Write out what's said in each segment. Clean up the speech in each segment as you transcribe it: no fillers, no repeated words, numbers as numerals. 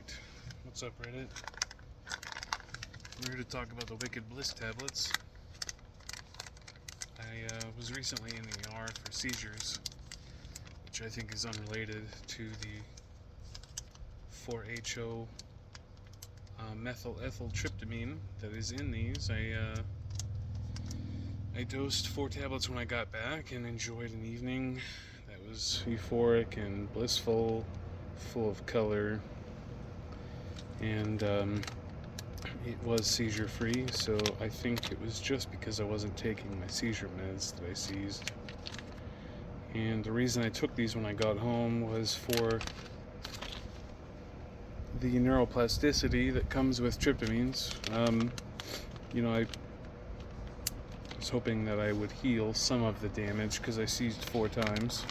Alright, what's up, Reddit? We're here to talk about the Wicked Bliss tablets. I was recently in the ER for seizures, which I think is unrelated to the 4-HO methylethyltryptamine that is in these. I dosed 4 tablets when I got back and enjoyed an evening that was euphoric and blissful, full of color, and it was seizure free, so I think it was just because I wasn't taking my seizure meds that I seized. And the reason I took these when I got home was for the neuroplasticity that comes with tryptamines. I was hoping that I would heal some of the damage because I seized 4 times.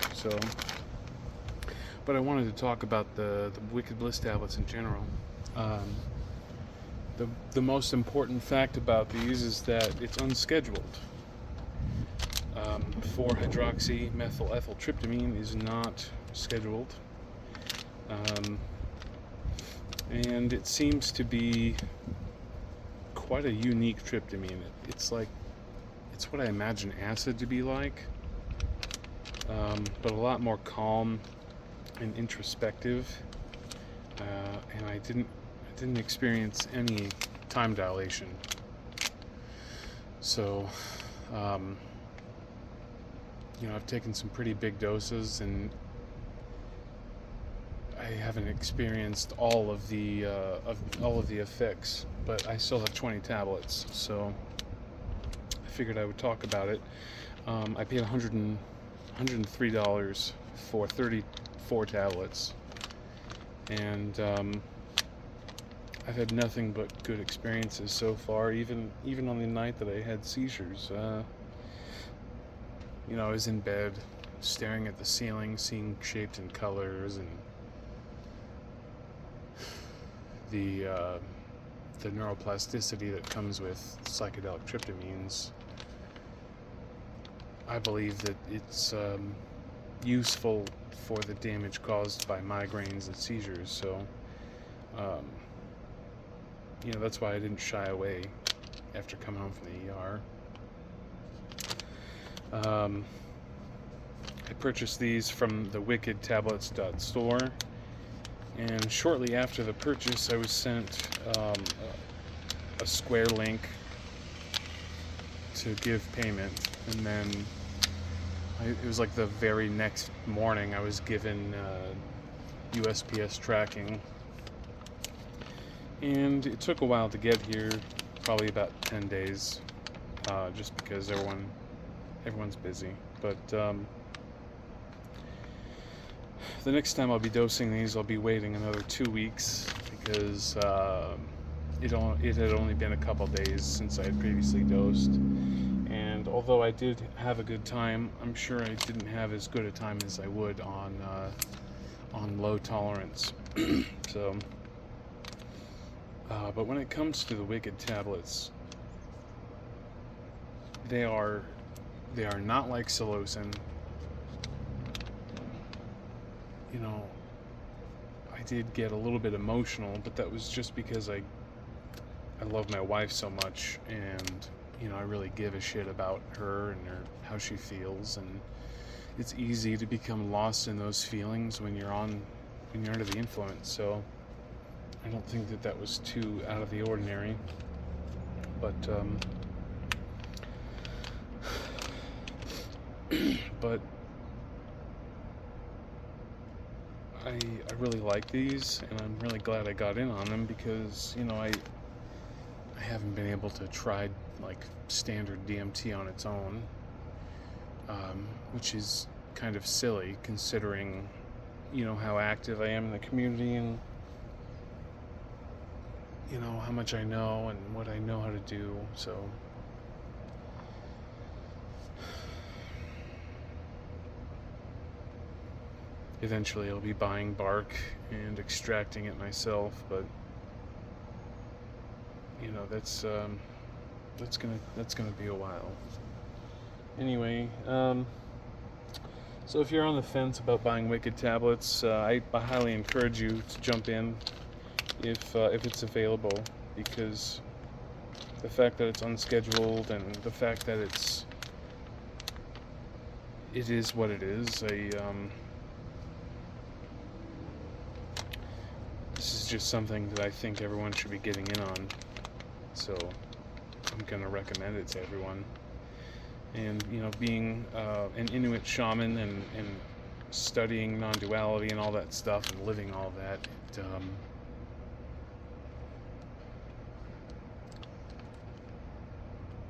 But I wanted to talk about the Wicked Bliss tablets in general. The most important fact about these is that it's unscheduled. 4-hydroxymethylethyltryptamine is not scheduled. And it seems to be quite a unique tryptamine. It's what I imagine acid to be like, but a lot more calm and introspective. And I didn't experience any time dilation. So, I've taken some pretty big doses, and I haven't experienced all of the effects. But I still have 20 tablets, so I figured I would talk about it. I paid $103 for 34 tablets, and I've had nothing but good experiences so far, even on the night that I had seizures. I was in bed staring at the ceiling, seeing shapes and colors, and the neuroplasticity that comes with psychedelic tryptamines. I believe that it's useful for the damage caused by migraines and seizures, so that's why I didn't shy away after coming home from the ER. I purchased these from the wickedtablets.store, and shortly after the purchase I was sent a Square link to give payment, and then it was like the very next morning I was given USPS tracking. And it took a while to get here, probably about 10 days, just because everyone's busy. But the next time I'll be dosing these, I'll be waiting another 2 weeks, because it had only been a couple days since I had previously dosed. And although I did have a good time, I'm sure I didn't have as good a time as I would on low tolerance. So. But when it comes to the Wicked tablets, they are not like psilocin. I did get a little bit emotional, but that was just because I love my wife so much, and I really give a shit about her and how she feels, and it's easy to become lost in those feelings when you're under the influence. So I don't think that was too out of the ordinary, but I really like these, and I'm really glad I got in on them, because I haven't been able to try like standard DMT on its own, which is kind of silly considering how active I am in the community, and how much I know and what I know how to do. So eventually I'll be buying bark and extracting it myself, but that's gonna be a while. Anyway, so if you're on the fence about buying Wicked tablets, I highly encourage you to jump in if it's available, because the fact that it's unscheduled and the fact that it is what it is. This is just something that I think everyone should be getting in on. So I'm gonna recommend it to everyone. And being an Inuit shaman and studying non-duality and all that stuff and living all that,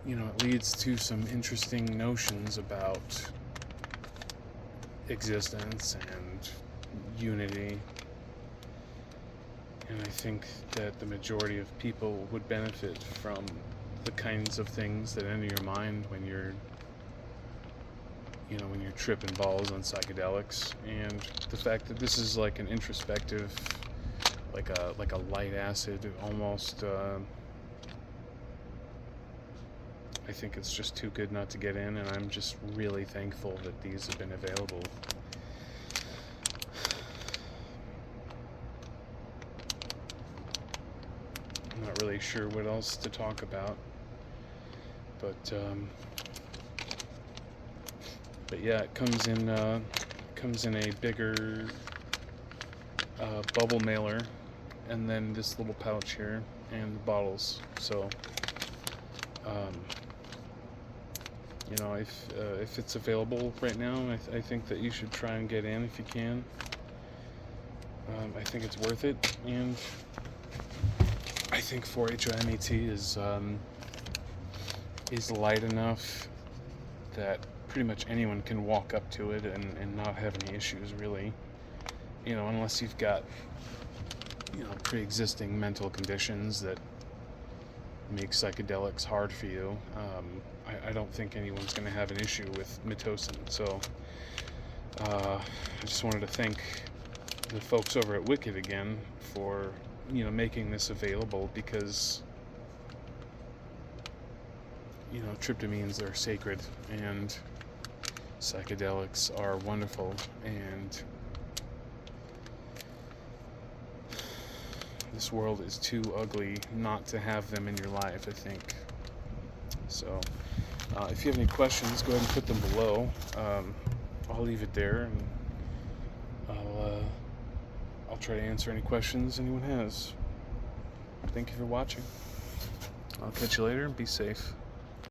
it leads to some interesting notions about existence and unity. And I think that the majority of people would benefit from the kinds of things that enter your mind when you're tripping balls on psychedelics, and the fact that this is like an introspective, like a light acid almost. I think it's just too good not to get in, and I'm just really thankful that these have been available. I'm not really sure what else to talk about, but yeah, it comes in a bigger bubble mailer, and then this little pouch here, and the bottles. So if it's available right now, I think that you should try and get in if you can. I think it's worth it, and I think 4-HOMET is light enough that pretty much anyone can walk up to it and not have any issues, really. Unless you've got pre-existing mental conditions that make psychedelics hard for you. I don't think anyone's going to have an issue with Metocin. So I just wanted to thank the folks over at Wicked again for making this available, because tryptamines are sacred and psychedelics are wonderful, and this world is too ugly not to have them in your life, I think. So if you have any questions, go ahead and put them below. I'll leave it there, and I'll try to answer any questions anyone has. Thank you for watching. I'll catch you later, and be safe.